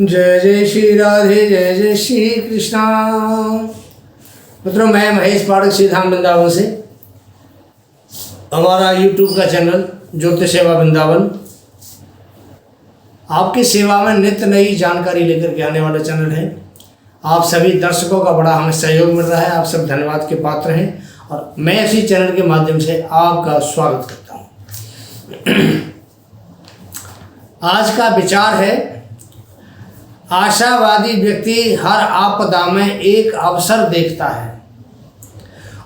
जय जय श्री राधे, जय जय श्री कृष्णा। मित्रों, मैं महेश पाठक श्री धाम वृंदावन से। हमारा यूट्यूब का चैनल ज्योति सेवा वृंदावन आपकी सेवा में नित्य नई जानकारी लेकर के आने वाला चैनल है। आप सभी दर्शकों का बड़ा हमें सहयोग मिल रहा है, आप सब धन्यवाद के पात्र हैं और मैं इसी चैनल के माध्यम से आपका स्वागत करता हूँ। आज का विचार है, आशावादी व्यक्ति हर आपदा में एक अवसर देखता है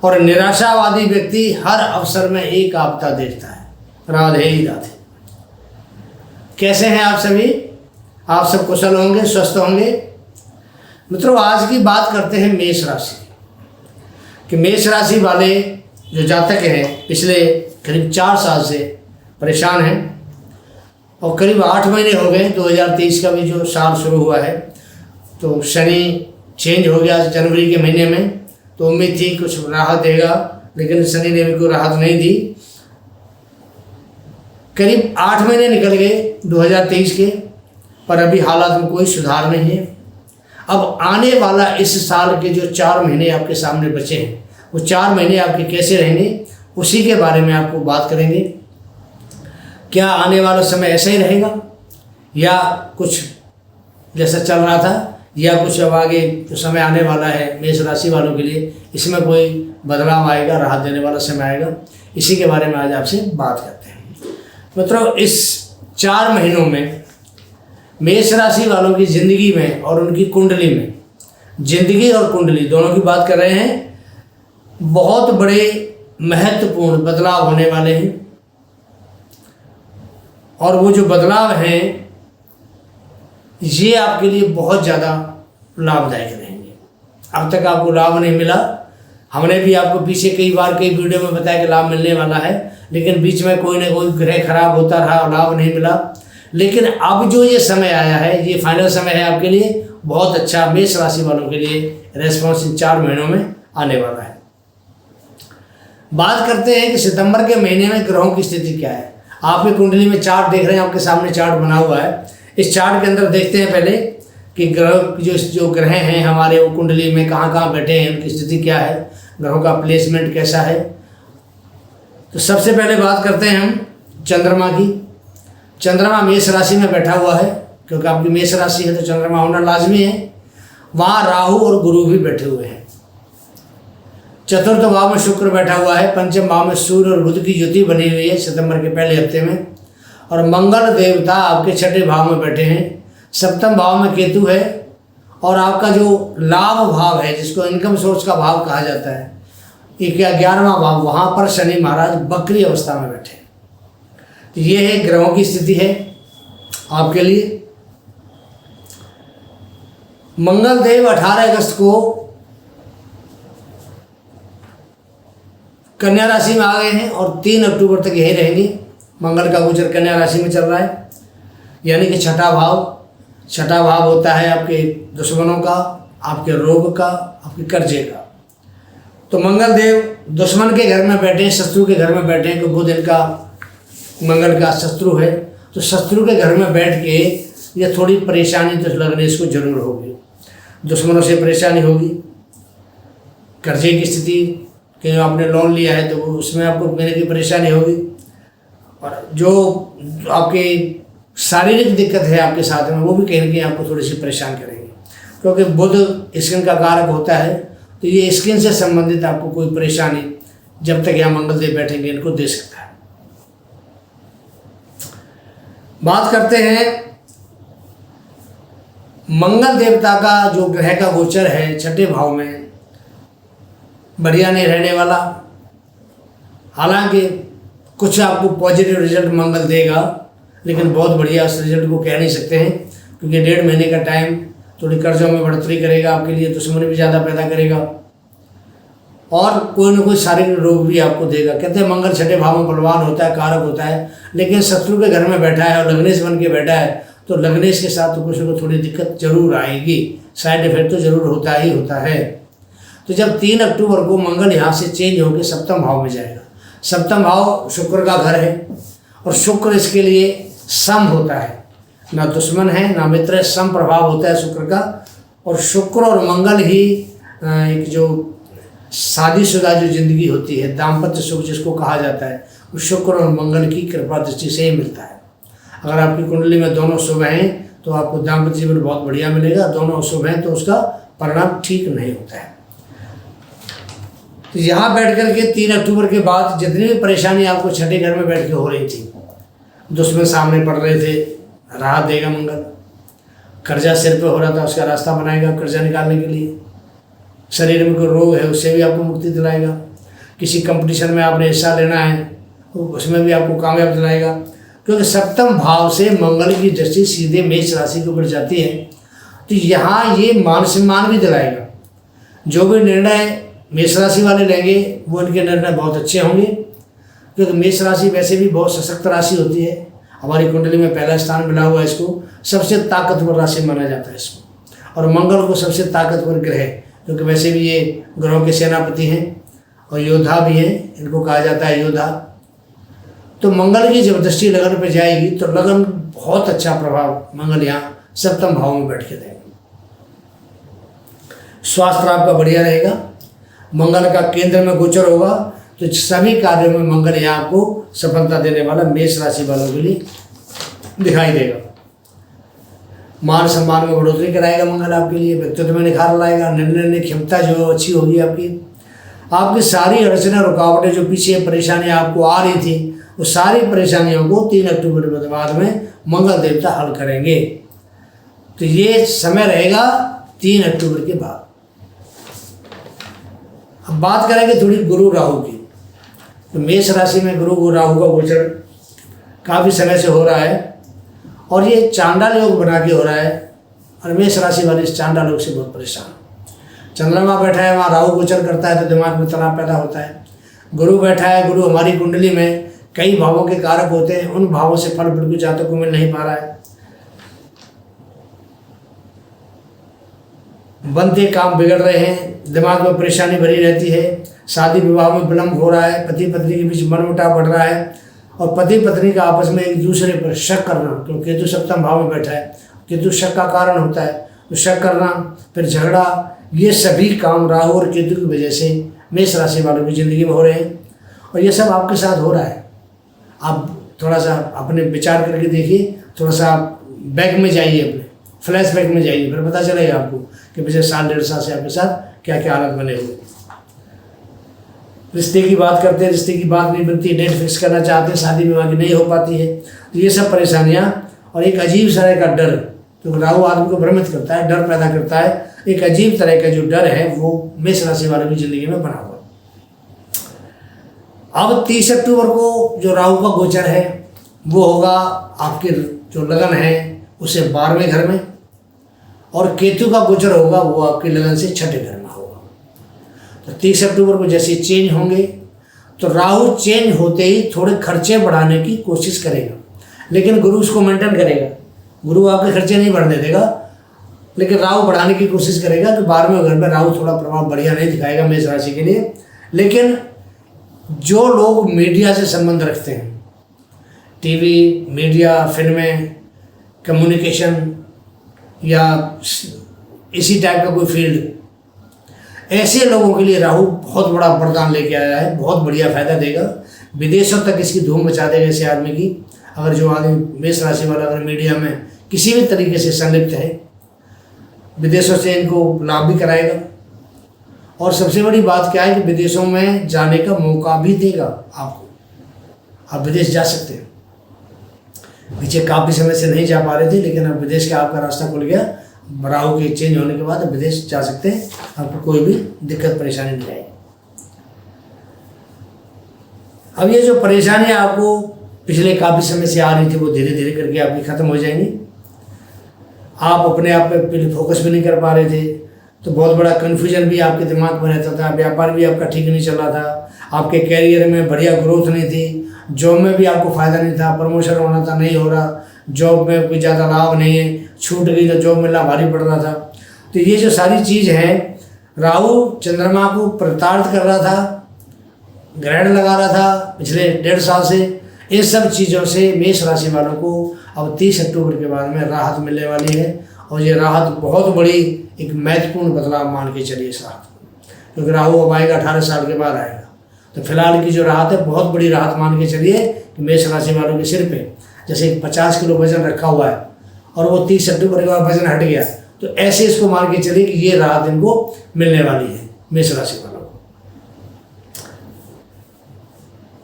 और निराशावादी व्यक्ति हर अवसर में एक आपदा देखता है। राधे ही राधे। कैसे हैं आप सभी? आप सब कुशल होंगे, स्वस्थ होंगे। मित्रों, आज की बात करते हैं मेष राशि कि मेष राशि वाले जो जातक हैं पिछले करीब 4 साल से परेशान हैं और करीब 8 महीने हो गए। 2023 का भी जो साल शुरू हुआ है तो शनि चेंज हो गया जनवरी के महीने में, तो उम्मीद थी कुछ राहत देगा, लेकिन शनि ने भी कोई राहत नहीं दी। करीब 8 महीने निकल गए 2023 के, पर अभी हालात में कोई सुधार नहीं है। अब आने वाला इस साल के जो 4 महीने आपके सामने बचे हैं, वो 4 महीने आपके कैसे रहेंगे, उसी के बारे में आपको बात करेंगे। क्या आने वाला समय ऐसा ही रहेगा या कुछ जैसा चल रहा था, या कुछ अब आगे जो समय आने वाला है मेष राशि वालों के लिए, इसमें कोई बदलाव आएगा, राहत देने वाला समय आएगा? इसी के बारे में आज आपसे बात करते हैं। मित्रों, इस 4 महीनों में मेष राशि वालों की ज़िंदगी में और उनकी कुंडली में, जिंदगी और कुंडली दोनों की बात कर रहे हैं, बहुत बड़े महत्वपूर्ण बदलाव होने वाले हैं। और वो जो बदलाव हैं ये आपके लिए बहुत ज़्यादा लाभदायक रहेंगे। अब तक आपको लाभ नहीं मिला, हमने भी आपको पीछे कई बार कई वीडियो में बताया कि लाभ मिलने वाला है, लेकिन बीच में कोई ना कोई ग्रह खराब होता रहा और लाभ नहीं मिला। लेकिन अब जो ये समय आया है, ये फाइनल समय है आपके लिए, बहुत अच्छा मेष राशि वालों के लिए रेस्पॉन्स इन 4 महीनों में आने वाला है। बात करते हैं कि सितंबर के महीने में ग्रहों की स्थिति क्या है। आपकी कुंडली में चार्ट देख रहे हैं, आपके सामने चार्ट बना हुआ है। इस चार्ट के अंदर देखते हैं पहले कि ग्रह जो ग्रह हैं हमारे, वो कुंडली में कहाँ कहाँ बैठे हैं, उनकी स्थिति क्या है, ग्रहों का प्लेसमेंट कैसा है। तो सबसे पहले बात करते हैं हम चंद्रमा की। चंद्रमा मेष राशि में बैठा हुआ है, क्योंकि आपकी मेष राशि है तो चंद्रमा होना लाजमी है। वहाँ राहु और गुरु भी बैठे हुए हैं। चतुर्थ भाव में शुक्र बैठा हुआ है। पंचम भाव में सूर्य और बुध की युति बनी हुई है सितंबर के पहले हफ्ते में। और मंगल देवता आपके 6ठे भाव में बैठे हैं। सप्तम भाव में केतु है और आपका जो लाभ भाव है, जिसको इनकम सोर्स का भाव कहा जाता है, 11वां भाव, वहाँ पर शनि महाराज बकरी अवस्था में बैठे हैं। तो ये है ग्रहों की स्थिति है आपके लिए। मंगल देव 18 अगस्त को कन्या राशि में आ गए हैं और 3 अक्टूबर तक यही रहेंगे। मंगल का गोचर कन्या राशि में चल रहा है, यानी कि 6ठा भाव होता है आपके दुश्मनों का, आपके रोग का, आपके कर्जे का। तो मंगल देव दुश्मन के घर में बैठे हैं, शत्रु के घर में बैठे हैं, क्योंकि बुध इनका मंगल का शत्रु है। तो शत्रु के घर में बैठ के ये थोड़ी परेशानी तो लगने इसको जरूर होगी। दुश्मनों से परेशानी होगी, कर्जे की स्थिति कि आपने लोन लिया है तो उसमें आपको देने की परेशानी होगी, और जो आपकी शारीरिक दिक्कत है आपके साथ में, वो भी कहीं ना कहीं आपको थोड़ी सी परेशान करेंगे, क्योंकि बुध स्किन का कारक होता है। तो ये स्किन से संबंधित आपको कोई परेशानी जब तक यहाँ मंगलदेव बैठेंगे इनको दे सकता है। बात करते हैं मंगल देवता का जो ग्रह का गोचर है 6ठे भाव में, बढ़िया नहीं रहने वाला। हालांकि कुछ आपको पॉजिटिव रिजल्ट मंगल देगा, लेकिन बहुत बढ़िया उस रिजल्ट को कह नहीं सकते हैं, क्योंकि 1.5 महीने का टाइम थोड़ी कर्जों में बढ़ोतरी करेगा आपके लिए, दुश्मनी भी ज़्यादा पैदा करेगा और कोई ना कोई शारीरिक रोग भी आपको देगा। कहते हैं मंगल 6ठे भाव में बलवान होता है, कारक होता है, लेकिन शत्रु के घर में बैठा है और लग्नेश बन के बैठा है, तो लग्नेश के साथ तो कुछ ना थोड़ी दिक्कत जरूर आएगी, साइड इफेक्ट तो जरूर होता ही होता है। तो जब 3 अक्टूबर को मंगल यहाँ से चेंज होकर सप्तम भाव में जाएगा, सप्तम भाव शुक्र का घर है और शुक्र इसके लिए सम होता है, ना दुश्मन है ना मित्र है, सम प्रभाव होता है शुक्र का। और शुक्र और मंगल ही एक जो शादीशुदा जो जिंदगी होती है, दाम्पत्य सुख जिसको कहा जाता है, वो शुक्र और मंगल की कृपा दृष्टि से ही मिलता है। अगर आपकी कुंडली में दोनों शुभ हैं तो आपको दाम्पत्य जीवन बहुत बढ़िया मिलेगा, दोनों अशुभ हैं तो उसका परिणाम ठीक नहीं होता है। तो यहाँ बैठ कर के 3 अक्टूबर के बाद जितनी भी परेशानी आपको छठे घर में बैठ के हो रही थी, दुश्मन सामने पड़ रहे थे, राहत देगा मंगल। कर्जा सिर पे हो रहा था, उसका रास्ता बनाएगा कर्जा निकालने के लिए। शरीर में कोई रोग है उससे भी आपको मुक्ति दिलाएगा। किसी कंपटीशन में आपने हिस्सा लेना है उसमें भी आपको कामयाब दिलाएगा, क्योंकि सप्तम भाव से मंगल की दृष्टि सीधे मेष राशि के ऊपर जाती है। तो यहाँ ये मान सम्मान भी दिलाएगा। जो भी निर्णय मेष राशि वाले लेंगे वो इनके निर्णय बहुत अच्छे होंगे, क्योंकि मेष राशि वैसे भी बहुत सशक्त राशि होती है। हमारी कुंडली में पहला स्थान मिला हुआ है, इसको सबसे ताकतवर राशि माना जाता है इसको। और मंगल को सबसे ताकतवर ग्रह, क्योंकि वैसे भी ये ग्रहों के सेनापति हैं और योद्धा भी हैं, इनको कहा जाता है योद्धा। तो मंगल की जब दृष्टि लगन पर जाएगी तो लगन बहुत अच्छा प्रभाव मंगल यहाँ सप्तम भाव में बैठ के देंगे। स्वास्थ्य आपका बढ़िया रहेगा। मंगल का केंद्र में गोचर होगा तो सभी कार्यों में मंगल यहाँ आपको सफलता देने वाला मेष राशि वालों के लिए दिखाई देगा। मान सम्मान में बढ़ोतरी कराएगा मंगल आपके लिए, व्यक्तित्व में निखार लाएगा, निर्णय क्षमता जो अच्छी होगी आपकी सारी अड़चनें रुकावटें जो पीछे परेशानियां आपको आ रही थी वो सारी परेशानियों को 3 अक्टूबर के बाद में मंगल देवता हल करेंगे। तो ये समय रहेगा 3 अक्टूबर के बाद। अब बात करेंगे थोड़ी गुरु राहु की। तो मेष राशि में गुरु राहु का गोचर काफ़ी समय से हो रहा है और ये चांडाल योग बना के हो रहा है, और मेष राशि वाले इस चांडाल योग से बहुत परेशान। चंद्रमा बैठा है वहाँ, राहु गोचर करता है तो दिमाग में तनाव पैदा होता है। गुरु बैठा है, गुरु हमारी कुंडली में कई भावों के कारक होते हैं, उन भावों से फल बिल्कुल जातक को मिल नहीं पा रहा है। बनते काम बिगड़ रहे हैं, दिमाग में परेशानी भरी रहती है, शादी विवाह में विलम्ब हो रहा है, पति पत्नी के बीच मनमुटाव बढ़ रहा है, और पति पत्नी का आपस में एक दूसरे पर शक करना, क्योंकि केतु सप्तम भाव में बैठा है, केतु शक का कारण होता है, तो शक करना, फिर झगड़ा, ये सभी काम राहु और केतु की वजह से मेष राशि वालों की ज़िंदगी में हो रहे हैं। और ये सब आपके साथ हो रहा है। आप थोड़ा सा अपने विचार करके देखिए, थोड़ा सा आप बैक में जाइए, अपने फ्लैश बैक में जाइए, फिर पता चलेगा आपको कि पिछले साल 1.5 साल से आपके साथ क्या क्या हालत बने हुए। रिश्ते की बात करते हैं, रिश्ते की बात नहीं बनती, डेट फिक्स करना चाहते हैं, शादी विवाह की नहीं हो पाती है। तो ये सब परेशानियाँ और एक अजीब तरह का डर, तो राहु आदमी को भ्रमित करता है, डर पैदा करता है। एक अजीब तरह का जो डर है वो मेष राशि वालों की ज़िंदगी में बना हुआ। अब 30 अक्टूबर को जो राहु का गोचर है वो होगा आपके जो लगन है उसे 12वें घर में, और केतु का गोचर होगा वो आपकी लगन से 6ठे घर में होगा। तो 30 अक्टूबर को जैसे चेंज होंगे तो राहु चेंज होते ही थोड़े खर्चे बढ़ाने की कोशिश करेगा, लेकिन गुरु उसको मेंटेन करेगा। गुरु आपके खर्चे नहीं बढ़ने देगा, लेकिन राहु बढ़ाने की कोशिश करेगा। तो 12वें घर में राहु थोड़ा प्रभाव बढ़िया नहीं दिखाएगा मेष राशि के लिए। लेकिन जो लोग मीडिया से संबंध रखते हैं, टीवी, मीडिया, फिल्में, कम्युनिकेशन या इसी टाइप का कोई फील्ड, ऐसे लोगों के लिए राहु बहुत बड़ा वरदान लेके आया है, बहुत बढ़िया फायदा देगा। विदेशों तक इसकी धूम मचा देगा ऐसे आदमी की। अगर जो आदमी मेष राशि वाला अगर मीडिया में किसी भी तरीके से संलिप्त है, विदेशों से इनको लाभ भी कराएगा। और सबसे बड़ी बात क्या है कि विदेशों में जाने का मौका भी देगा आपको, आप विदेश जा सकते हैं। पीछे काफ़ी समय से नहीं जा पा रहे थे, लेकिन अब विदेश का आपका रास्ता खुल गया। राहु के चेंज होने के बाद अब विदेश जा सकते हैं, आपको कोई भी दिक्कत परेशानी नहीं आएगी। अब ये जो परेशानी आपको पिछले काफ़ी समय से आ रही थी वो धीरे धीरे करके आपकी ख़त्म हो जाएंगी। आप अपने आप पे फोकस भी नहीं कर पा रहे थे, तो बहुत बड़ा कन्फ्यूजन भी आपके दिमाग में रहता था। व्यापार भी आपका ठीक नहीं चल रहा था, आपके कैरियर में बढ़िया ग्रोथ नहीं थी, जॉब में भी आपको फ़ायदा नहीं था, प्रमोशन होना था नहीं हो रहा, जॉब में कोई ज़्यादा लाभ नहीं है, छूट गई तो जॉब मिलना भारी पड़ रहा था। तो ये जो सारी चीज़ है, राहु चंद्रमा को प्रताड़ित कर रहा था, ग्रहण लगा रहा था पिछले 1.5 साल से। इन सब चीज़ों से मेष राशि वालों को अब 30 अक्टूबर के बाद में राहत मिलने वाली है। और ये राहत बहुत बड़ी एक महत्वपूर्ण बदलाव मान के चलिए इस राहत को, क्योंकि राहु अब आएगा 18 साल के बाद आएगा। तो फिलहाल की जो राहत है बहुत बड़ी राहत मान के चलिए कि मेष राशि वालों के सिर पे जैसे 50 किलो वजन रखा हुआ है और वो 30 अक्टूबर के बाद वजन हट गया, तो ऐसे इसको मान के चलिए कि ये राहत इनको मिलने वाली है मेष राशि वालों को।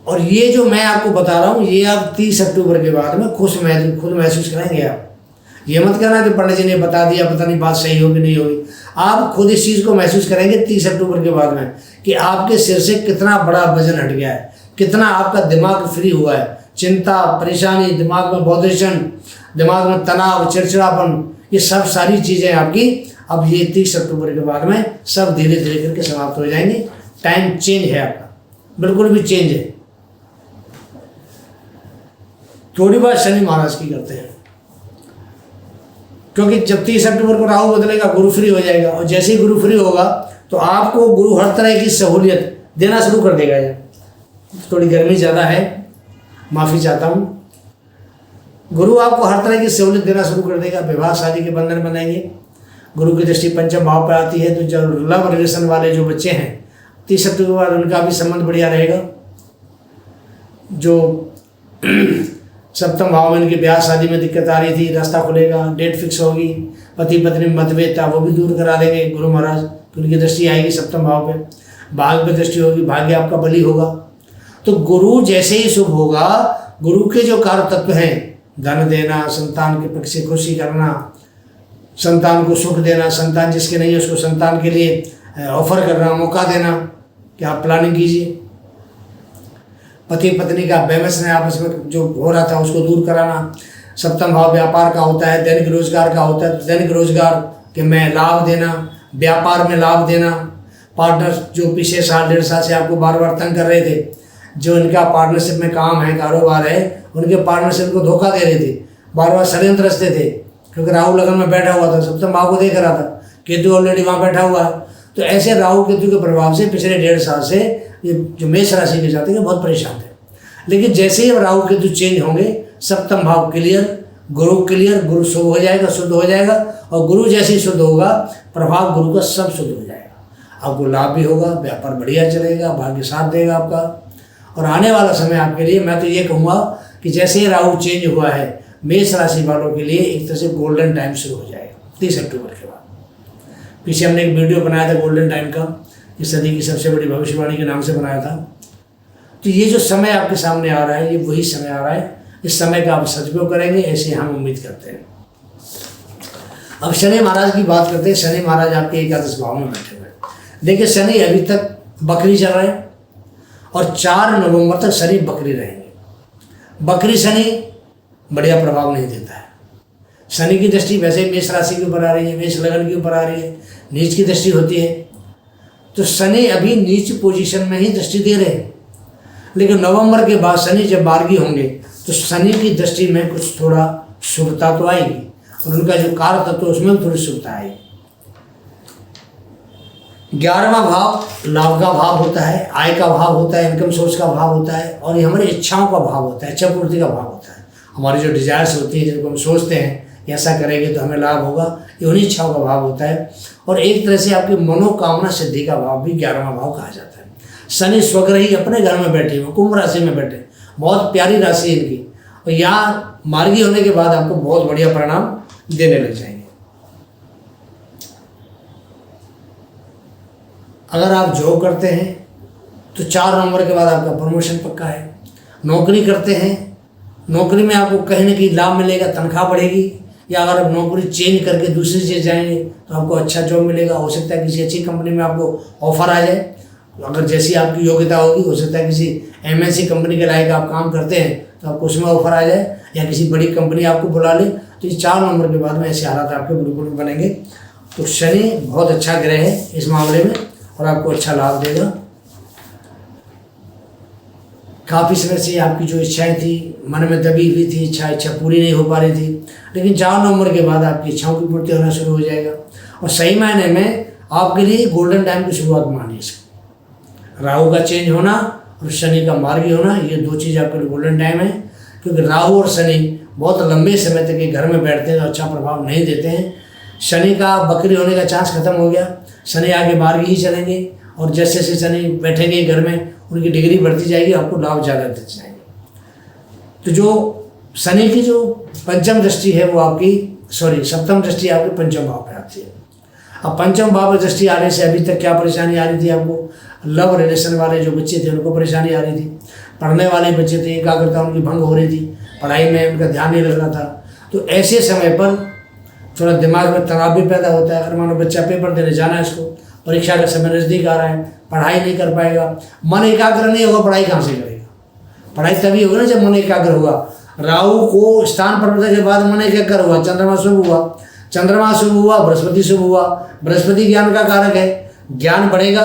और ये जो मैं आपको बता रहा हूँ ये आप 30 अक्टूबर के बाद में खुद महसूस करेंगे। आप ये मत कहना कि पंडित जी ने बता दिया, पता नहीं बात सही होगी नहीं होगी। आप खुद इस चीज़ को महसूस करेंगे 30 अक्टूबर के बाद में कि आपके सिर से कितना बड़ा वजन हट गया है, कितना आपका दिमाग फ्री हुआ है। चिंता, परेशानी, दिमाग में बौद्धिशन, दिमाग में तनाव, चिड़चिड़ापन, ये सब सारी चीज़ें आपकी अब ये 30 अक्टूबर के बाद में सब धीरे धीरे करके समाप्त हो जाएंगी। टाइम चेंज है आपका, बिल्कुल भी चेंज है। थोड़ी बात शनि महाराज की करते हैं, क्योंकि जब 30 अक्टूबर को राहु बदलेगा गुरु फ्री हो जाएगा, और जैसे ही गुरु फ्री होगा तो आपको गुरु हर तरह की सहूलियत देना शुरू कर देगा। यार थोड़ी गर्मी ज़्यादा है, माफ़ी चाहता हूँ। गुरु आपको हर तरह की सहूलियत देना शुरू कर देगा। विवाह शादी के बंधन बनाएंगे। गुरु की दृष्टि पंचम भाव पर आती है, तो जो लव रिलेशन वाले जो बच्चे हैं 30 अक्टूबर के बाद उनका भी संबंध बढ़िया रहेगा। जो सप्तम भाव में इनके ब्याह शादी में दिक्कत आ रही थी, रास्ता खुलेगा, डेट फिक्स होगी। पति पत्नी में मतभेद था वो भी दूर करा देंगे गुरु महाराज, उनकी दृष्टि आएगी सप्तम भाव पे। भाग्य पे दृष्टि होगी, भाग्य आपका बली होगा। तो गुरु जैसे ही शुभ होगा, गुरु के जो कार्य तत्व हैं, धन देना, संतान के पक्ष से खुशी करना, संतान को सुख देना, संतान जिसके नहीं है उसको संतान के लिए ऑफर करना, मौका देना कि आप प्लानिंग कीजिए। पति पत्नी का बेमस में आपस में जो हो रहा था उसको दूर कराना। सप्तम भाव व्यापार का होता है, दैनिक रोजगार का होता है। दैनिक रोजगार के में लाभ देना, व्यापार में लाभ देना। पार्टनर जो पिछले साल 1.5 साल से आपको बार बार तंग कर रहे थे, जो इनका पार्टनरशिप में काम है, कारोबार है, उनके पार्टनरशिप को धोखा दे रहे थे, बार बार षड्यंत्र रचते थे, क्योंकि राहु लगन में बैठा हुआ था, सप्तम भाव को देख रहा था, केतु ऑलरेडी वहाँ बैठा हुआ है। तो ऐसे राहु केतु के प्रभाव से पिछले 1.5 साल से ये जो मेष राशि के जाते हैं बहुत परेशान थे। लेकिन जैसे ही राहु केतु चेंज होंगे, सप्तम भाव क्लियर, गुरु क्लियर, गुरु शुभ हो जाएगा, शुद्ध हो जाएगा। और गुरु जैसे ही शुद्ध होगा, प्रभाव गुरु का सब शुद्ध हो जाएगा। आपको लाभ भी होगा, व्यापार बढ़िया चलेगा, भाग्य साथ देगा आपका। और आने वाला समय आपके लिए मैं तो ये कहूँगा कि जैसे ही राहु चेंज हुआ है, मेष राशि वालों के लिए एक तरह से गोल्डन टाइम शुरू हो जाएगा 30 अक्टूबर के बाद। पीछे हमने एक वीडियो बनाया था गोल्डन टाइम का, इस सदी की सबसे बड़ी भविष्यवाणी के नाम से बनाया था। तो ये जो समय आपके सामने आ रहा है, ये वही समय आ रहा है। इस समय का आप सदुपयोग करेंगे, ऐसे हम उम्मीद करते हैं। अब शनि महाराज की बात करते हैं। शनि महाराज आपके एकादश भाव में बैठे हुए हैं। देखिए शनि अभी तक बकरी चल रहे हैं और 4 नवंबर तक शनि बकरी रहेंगे। बकरी शनि बढ़िया प्रभाव नहीं देता है। शनि की दृष्टि वैसे मेष राशि के ऊपर आ रही है, मेष लगन के ऊपर आ रही है, नीच की दृष्टि होती है। तो शनि अभी नीच पोजीशन में ही दृष्टि दे रहे हैं। लेकिन नवंबर के बाद शनि जब मार्गी होंगे तो शनि की दृष्टि में कुछ थोड़ा शुभता तो आएगी, और उनका जो कार्य तत्व उसमें भी थोड़ी शुभता आएगी। 11वां भाव लाभ का भाव होता है, आय का भाव होता है, इनकम सोर्स का भाव होता है, और ये हमारी इच्छाओं का भाव होता है, इच्छा पूर्ति का भाव होता है। हमारी जो डिजायर्स होती है, जिनको हम सोचते हैं ऐसा करेंगे तो हमें लाभ होगा, ये उन्हीं इच्छाओं का भाव होता है। और एक तरह से आपकी मनोकामना सिद्धि का भाव भी 11वां भाव कहा जाता है। शनि स्वग्रह ही अपने घर में बैठे हुए, कुंभ राशि में बैठे, बहुत प्यारी राशि है इनकी, और यहाँ मार्गी होने के बाद आपको बहुत बढ़िया परिणाम देने लग जाएंगे। अगर आप जॉब करते हैं तो 4 नवंबर के बाद आपका प्रमोशन पक्का है। नौकरी करते हैं, नौकरी में आपको कहीं ना कहीं लाभ मिलेगा, तनख्वाह बढ़ेगी, या अगर आप नौकरी चेंज करके दूसरी चीज़ जाएंगे तो आपको अच्छा जॉब मिलेगा। हो सकता है किसी अच्छी कंपनी में आपको ऑफर आ जाए, अगर जैसी आपकी योग्यता होगी। हो सकता है किसी MNC कंपनी के लायक आप काम करते हैं तो आपको उसमें ऑफर आ जाए, या किसी बड़ी कंपनी आपको बुला ले। तो ये 4 नवंबर के बाद में ऐसे हालात आपके बिल्कुल बनेंगे। तो शनि बहुत अच्छा ग्रह है इस मामले में, और आपको अच्छा लाभ देगा। काफ़ी समय से आपकी जो इच्छाएं थी, मन में दबी हुई थी इच्छा पूरी नहीं हो पा रही थी, लेकिन 4 नवंबर के बाद आपकी इच्छाओं की पूर्ति होना शुरू हो जाएगा। और सही मायने में आपके लिए गोल्डन टाइम की शुरुआत मानिए इसको। राहु का चेंज होना और शनि का मार्गी होना, ये 2 चीज़ आपके लिए गोल्डन टाइम है। क्योंकि राहु और शनि बहुत लंबे समय तक ये घर में बैठते हैं तो अच्छा प्रभाव नहीं देते हैं। शनि का बकरी होने का चांस खत्म हो गया, शनि आगे मार्गी ही चलेंगे और जैसे जैसे शनि बैठेंगे घर में उनकी डिग्री बढ़ती जाएगी, आपको लाभ ज़्यादा देते जाएंगे। तो जो शनि की जो पंचम दृष्टि है वो आपकी सप्तम दृष्टि आपके पंचम भाव पे आती है। अब पंचम भाव में दृष्टि आने से अभी तक क्या परेशानी आ रही थी आपको? लव रिलेशन वाले जो बच्चे थे उनको परेशानी आ रही थी, पढ़ने वाले बच्चे थे एकाग्रता उनकी भंग हो रही थी, पढ़ाई में उनका ध्यान नहीं लग रहा था। तो ऐसे समय पर थोड़ा दिमाग में तनाव भी पैदा होता है। अगर मानो बच्चा पेपर देने जाना है, इसको परीक्षा का समय नज़दीक आ रहा है, पढ़ाई नहीं कर पाएगा, मन एकाग्र नहीं होगा, पढ़ाई कहाँ से करेगा? पढ़ाई तभी होगी ना जब मन एकाग्र होगा। राहु को स्थान परिवर्तन के बाद मन एकाग्र हुआ, चंद्रमा शुभ हुआ, चंद्रमा शुभ हुआ, बृहस्पति शुभ हुआ। बृहस्पति ज्ञान का कारक है, ज्ञान बढ़ेगा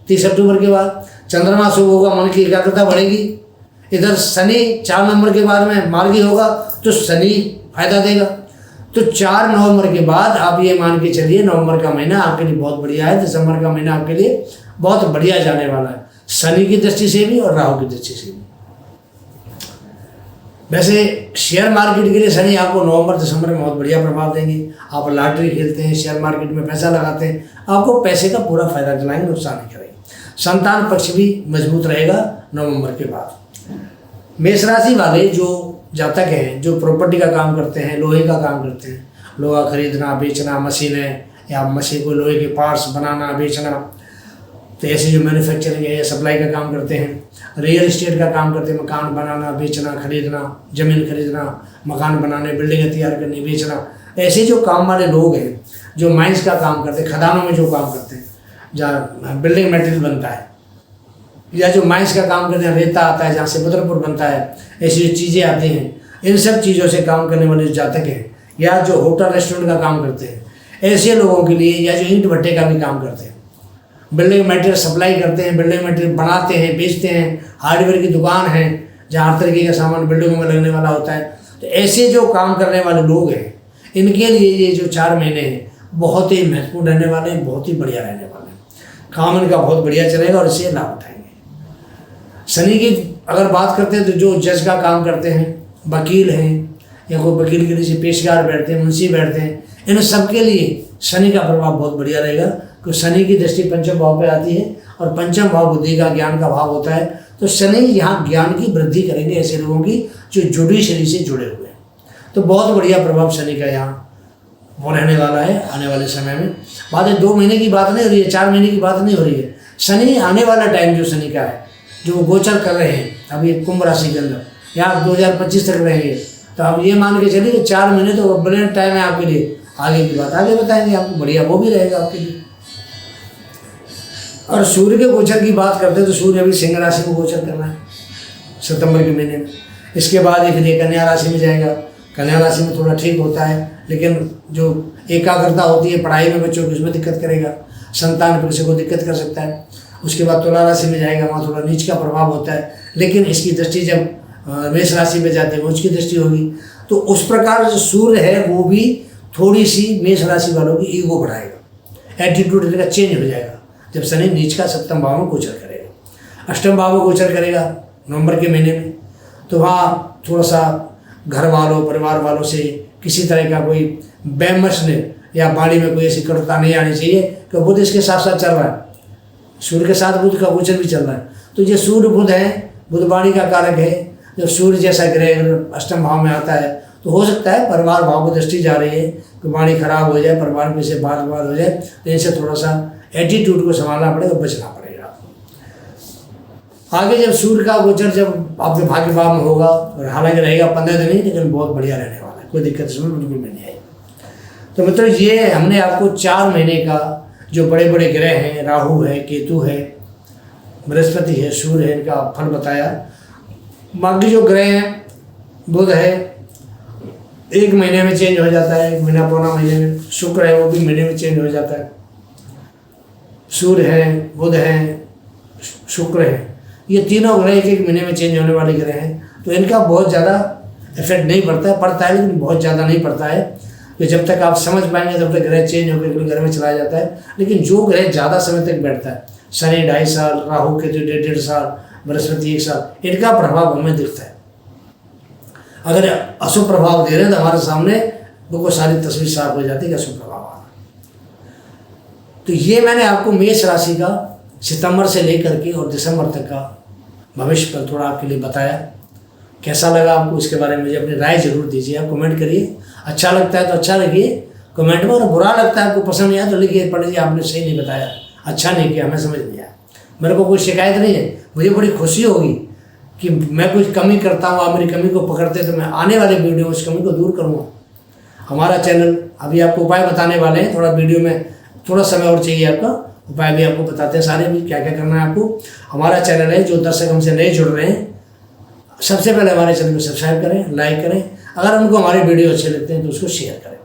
30 अक्टूबर के बाद। चंद्रमा शुभ होगा, मन की एकाग्रता बढ़ेगी। इधर शनि 4 नवंबर के बाद में मार्गी होगा तो शनि फायदा देगा। तो 4 नवंबर के बाद आप ये मान के चलिए नवंबर का महीना आपके लिए बहुत बढ़िया है। दिसंबर का महीना आपके लिए बहुत बढ़िया जाने वाला है, शनि की दृष्टि से भी और राहु की दृष्टि से भी। वैसे शेयर मार्केट के लिए शनि आपको नवंबर दिसंबर में बहुत बढ़िया प्रभाव देंगे। आप लॉटरी खेलते हैं, शेयर मार्केट में पैसा लगाते हैं, आपको पैसे का पूरा फायदा दिलाएंगे, नुकसान नहीं करेंगे। संतान पक्ष भी मजबूत रहेगा नवंबर के बाद। मेष राशि वाले जो जातक हैं, जो प्रॉपर्टी का काम करते हैं, लोहे का काम करते हैं, लोहा खरीदना बेचना, मशीनें या मशीन को लोहे के पार्ट्स बनाना बेचना, तो ऐसे जो मैन्युफैक्चरिंग है या सप्लाई का काम करते हैं, रियल इस्टेट का काम करते हैं, मकान बनाना बेचना खरीदना, ज़मीन खरीदना, मकान बनाने, बिल्डिंगें तैयार करनी बेचना, ऐसे जो काम वाले लोग हैं, जो माइंस का काम करते हैं, खदानों में जो काम करते हैं जहाँ बिल्डिंग मटेरियल बनता है, या जो माइंस का काम करते हैं, रेता आता है जहाँ से बदरपुर बनता है, ऐसी जो चीज़ें आती हैं, इन सब चीज़ों से काम करने वाले जो जातक हैं, या जो होटल रेस्टोरेंट का काम करते हैं, ऐसे लोगों के लिए, या जो ईंट भट्टे का भी काम करते हैं, बिल्डिंग मटेरियल सप्लाई करते हैं, बिल्डिंग मटेरियल बनाते हैं बेचते हैं, हार्डवेयर की दुकान है जहाँ हर तरीके का सामान बिल्डिंगों में लगने वाला होता है, तो ऐसे जो काम करने वाले लोग हैं, इनके लिए ये जो 4 महीने हैं बहुत ही महत्वपूर्ण रहने वाले हैं, बहुत ही बढ़िया रहने वाले हैं। काम इनका बहुत बढ़िया चलेगा और इससे लाभ उठाएंगे। शनि की अगर बात करते हैं तो जो जज का काम करते हैं, वकील हैं, या कोई वकील के नीचे पेशकार बैठते हैं, मुंशी बैठते हैं, इन सब के लिए शनि का प्रभाव बहुत बढ़िया रहेगा। क्योंकि शनि की दृष्टि पंचम भाव पे आती है और पंचम भाव बुद्धि का ज्ञान का भाव होता है। तो शनि यहाँ ज्ञान की वृद्धि करेंगे ऐसे लोगों की जो जुडिशरी से जुड़े हुए हैं। तो बहुत बढ़िया प्रभाव शनि का यहाँ वो रहने वाला है आने वाले समय में। बात है 2 महीने की बात नहीं हो रही है, 4 महीने की बात नहीं हो रही है। शनि आने वाला टाइम जो शनि का है, जो गोचर कर रहे हैं अभी कुंभ राशि के अंदर, यहाँ 2025 तक रहेंगे, तो आप ये मान के चलिए कि 4 महीने तो ब्रिलियंट टाइम है आपके लिए। आगे की बात आगे बताएंगे आपको, बढ़िया वो भी रहेगा आपके लिए। और सूर्य के गोचर की बात करते हैं तो सूर्य अभी सिंह राशि में गोचर करना है सितंबर के महीने में। इसके बाद ये फिर कन्या राशि में जाएगा। कन्या राशि में थोड़ा ठीक होता है, लेकिन जो एकाग्रता होती है पढ़ाई में बच्चों की, उसमें दिक्कत करेगा, संतान पक्ष को दिक्कत कर सकता है। उसके बाद तुला राशि में जाएगा, वहाँ थोड़ा नीच का प्रभाव होता है, लेकिन इसकी दृष्टि जब मेष राशि में जाते हैं उसकी दृष्टि होगी। तो उस प्रकार जो सूर्य है वो भी थोड़ी सी मेष राशि वालों की ईगो बढ़ाएगा, एटीट्यूड इनका चेंज हो जाएगा जब शनि नीच का 7वें भाव में गोचर करेगा। 8वें भाव में गोचर करेगा नवंबर के महीने में, तो वहाँ थोड़ा सा घर वालों परिवार वालों से किसी तरह का कोई बैमर्शन या बाड़ी में कोई ऐसी कटुता नहीं आनी चाहिए, कि बुध इसके साथ साथ चल रहा है, सूर्य के साथ बुध का गोचर भी चल रहा है। तो ये सूर्य बुध है, बुध वाणी का कारक है। जब सूर्य जैसा ग्रह 8वें भाव में आता है तो हो सकता है परिवार भाव को दृष्टि जा रही है कि वाणी खराब हो जाए, परिवार में से बात हो जाए, तो इनसे थोड़ा सा एटीट्यूड को संभालना पड़ेगा, बचना पड़ेगा। आगे जब सूर्य का गोचर जब आपके भाग्य भाव में होगा, और हालांकि रहेगा 15 दिन ही, लेकिन बहुत बढ़िया रहने वाला है, कोई दिक्कत इसमें बिल्कुल भी नहीं आएगी। तो मित्रों ये हमने आपको 4 महीने का जो बड़े बड़े ग्रह हैं, राहु है, केतु है, बृहस्पति है, सूर्य है, इनका फल बताया। बाकी जो ग्रह हैं, बुध है 1 महीने में चेंज हो जाता है, 1 महीना पौना महीने में। शुक्र है वो भी महीने में चेंज हो जाता है। सूर्य है, बुध है, शुक्र है, ये तीनों ग्रह 1 महीने में चेंज होने वाले ग्रह हैं। तो इनका बहुत ज़्यादा इफेक्ट नहीं पड़ता है, लेकिन बहुत ज़्यादा नहीं पड़ता है। तो जब तक आप समझ पाएंगे तब तक ग्रह चेंज होकर अगले ग्रह में चला जाता है। लेकिन जो ग्रह ज़्यादा समय तक बैठता है, शनि 2.5 साल, राहु केतु 1.5 साल, बृहस्पति एक साथ, इनका प्रभाव हमें दिखता है। अगर अशुभ प्रभाव दे रहे हैं तो हमारे सामने बिल्कुल सारी तस्वीर साफ हो जाती है कि अशुभ प्रभाव आ रहा है। तो ये मैंने आपको मेष राशि का सितंबर से लेकर के और दिसंबर तक का भविष्य पर थोड़ा आपके लिए बताया। कैसा लगा आपको, इसके बारे में मुझे अपनी राय जरूर दीजिए। आप कमेंट करिए, अच्छा लगता है तो अच्छा लगिए कमेंट में, और बुरा लगता है आपको पसंद नहीं आया तो लिखिए पंडित जी आपने सही नहीं बताया, अच्छा नहीं किया, हमें समझ नहीं आया। मेरे को कोई शिकायत नहीं है, मुझे बड़ी खुशी होगी कि मैं कुछ कमी करता हूँ, आप मेरी कमी को पकड़ते तो मैं आने वाले वीडियो में उस कमी को दूर करूँगा। हमारा चैनल अभी आपको उपाय बताने वाले हैं, थोड़ा वीडियो में थोड़ा समय और चाहिए, आपका उपाय भी आपको बताते हैं सारे भी क्या क्या करना है आपको। हमारा चैनल है, जो दर्शक हमसे नए जुड़ रहे हैं सबसे पहले हमारे चैनल को सब्सक्राइब करें, लाइक करें, अगर उनको हमारे वीडियो अच्छे लगते हैं तो उसको शेयर करें।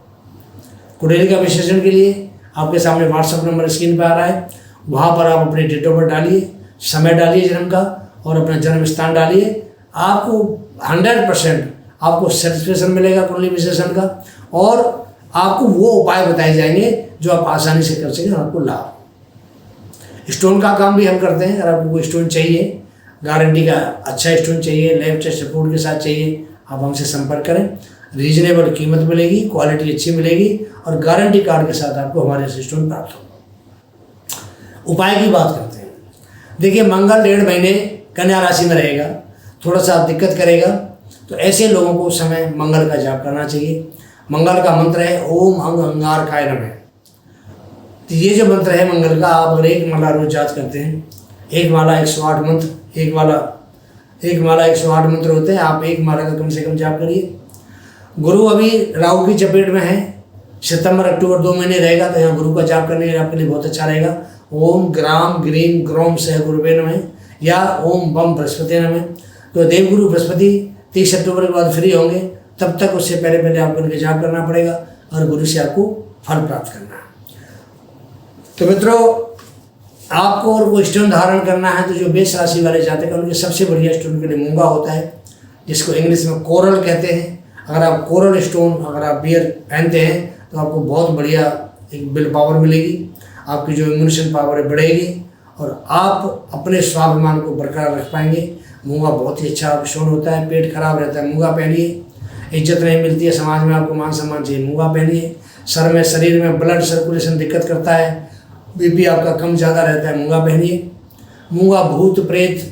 कुंडली का विश्लेषण के लिए आपके सामने व्हाट्सएप नंबर स्क्रीन पर आ रहा है, वहाँ पर आप अपनी डेट ऑफ बर्थ डालिए, समय डालिए जन्म का और अपना जन्म स्थान डालिए। आपको 100% आपको सेटिस्फेक्शन मिलेगा कुंडली विश्लेषण का, और आपको वो उपाय बताए जाएंगे जो आप आसानी से कर सकें, आपको लाभ। स्टोन का काम भी हम करते हैं। अगर आपको कोई स्टोन चाहिए, गारंटी का अच्छा स्टोन चाहिए, लैब टेस्ट रिपोर्ट के साथ चाहिए, आप हमसे संपर्क करें। रीजनेबल कीमत मिलेगी, क्वालिटी अच्छी मिलेगी और गारंटी कार्ड के साथ आपको हमारे से स्टोन प्राप्त होगा। उपाय की बात करते हैं। देखिए, मंगल 1.5 महीने कन्या राशि में रहेगा, थोड़ा सा दिक्कत करेगा, तो ऐसे लोगों को उस समय मंगल का जाप करना चाहिए। मंगल का मंत्र है ओम अंग अंगारकाय नमः। तो ये जो मंत्र है मंगल का, आप अगर एक माला रोज जाप करते हैं, एक माला 108 मंत्र, एक माला 108 मंत्र होते हैं, आप एक माला का कम से कम जाप करिए। गुरु अभी राहु की चपेट में है, सितंबर अक्टूबर 2 महीने रहेगा, तो यहाँ गुरु का जाप करने के आपके लिए बहुत अच्छा रहेगा। ओम ग्राम ग्रीम ग्रोम सह गुरुवे नमः या ओम बम बृहस्पति नमः। तो देवगुरु बृहस्पति 30 अक्टूबर के बाद फ्री होंगे, तब तक उससे पहले पहले आपको उनके जाप करना पड़ेगा और गुरु से आपको फल प्राप्त करना है। तो मित्रों, आपको और कोई स्टोन धारण करना है तो जो मेष राशि वाले जातक हैं उनके सबसे बढ़िया स्टोन के लिए मूंगा होता है, जिसको इंग्लिश में कोरल कहते हैं। अगर आप कोरल स्टोन अगर आप बियर पहनते हैं तो आपको बहुत बढ़िया एक विल पावर मिलेगी, आपकी जो इम्यूनिशन पावर है बढ़ेगी और आप अपने स्वाभिमान को बरकरार रख पाएंगे। मूंगा बहुत ही अच्छा स्टोन होता है। पेट खराब रहता है, मूंगा पहनिए। इज्जत नहीं मिलती है समाज में, आपको मान सम्मान चाहिए, मूंगा पहनिए। सर में शरीर में ब्लड सर्कुलेशन दिक्कत करता है, बीपी आपका कम ज़्यादा रहता है, मूंगा पहनिए। मूंगा भूत प्रेत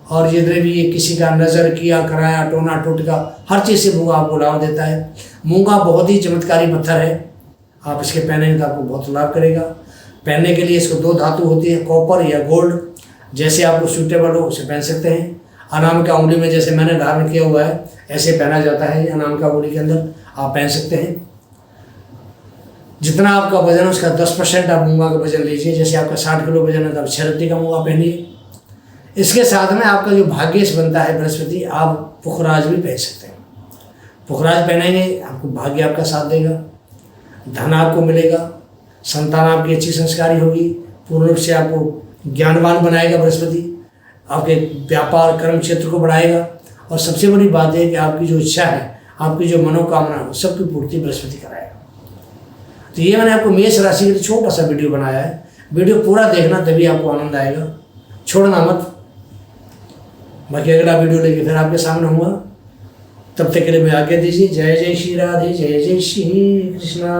और जितने भी ये किसी का नज़र किया कराया टोना टोटका हर चीज़ से मूंगा आपको लाभ देता है। मूंगा बहुत ही चमत्कारी पत्थर है, आप इसके पहनेंगे तो आपको बहुत लाभ करेगा। पहनने के लिए इसको 2 धातु होती है, कॉपर या गोल्ड, जैसे आपको सूटेबल हो उसे पहन सकते हैं। अनामिका उंगली में जैसे मैंने धारण किया हुआ है ऐसे पहना जाता है, ये अनामिका उंगली के अंदर आप पहन सकते हैं। जितना आपका वजन है उसका 10% आप मूंगा का वजन लीजिए। जैसे आपका 60 किलो वजन है तो आप 6 रत्ती का मूंगा पहनिए। इसके साथ में आपका जो भाग्येश बनता है बृहस्पति, आप पुखराज भी पहन सकते हैं। पुखराज पहनेंगे आपको भाग्य आपका साथ देगा, धन आपको मिलेगा, संतान आपकी अच्छी संस्कारी होगी, पूर्ण रूप से आपको ज्ञानवान बनाएगा बृहस्पति, आपके व्यापार कर्म क्षेत्र को बढ़ाएगा। और सबसे बड़ी बात है कि आपकी जो इच्छा है, आपकी जो मनोकामना है, सबकी पूर्ति बृहस्पति कराएगा। तो ये मैंने आपको मेष राशि के लिए छोटा सा वीडियो बनाया है। वीडियो पूरा देखना तभी आपको आनंद आएगा, छोड़ना मत। बाकी अगला वीडियो लेके फिर आपके सामने होगा, तब तक के लिए मैं आज्ञा दीजिए। जय जय श्री राधे, जय जय श्री कृष्णा।